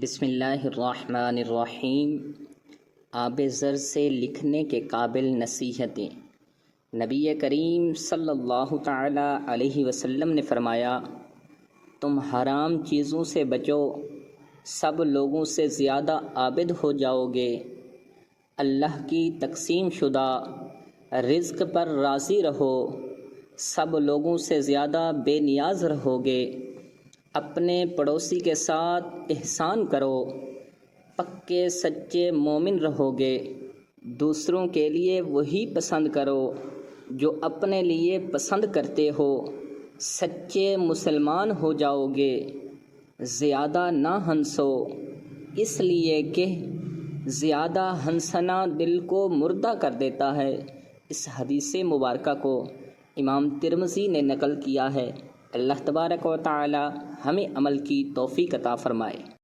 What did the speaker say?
بسم اللہ الرحمن الرحیم۔ آب زر سے لکھنے کے قابل نصیحتیں۔ نبی کریم صلی اللہ تعالی علیہ وسلم نے فرمایا، تم حرام چیزوں سے بچو، سب لوگوں سے زیادہ عابد ہو جاؤ گے، اللہ کی تقسیم شدہ رزق پر راضی رہو، سب لوگوں سے زیادہ بے نیاز رہو گے، اپنے پڑوسی کے ساتھ احسان کرو، پکے سچے مومن رہو گے، دوسروں کے لیے وہی پسند کرو جو اپنے لیے پسند کرتے ہو، سچے مسلمان ہو جاؤ گے، زیادہ نہ ہنسو، اس لیے کہ زیادہ ہنسنا دل کو مردہ کر دیتا ہے۔ اس حدیث مبارکہ کو امام ترمذی نے نقل کیا ہے۔ اللہ تبارک و تعالی ہمیں عمل کی توفیق عطا فرمائے۔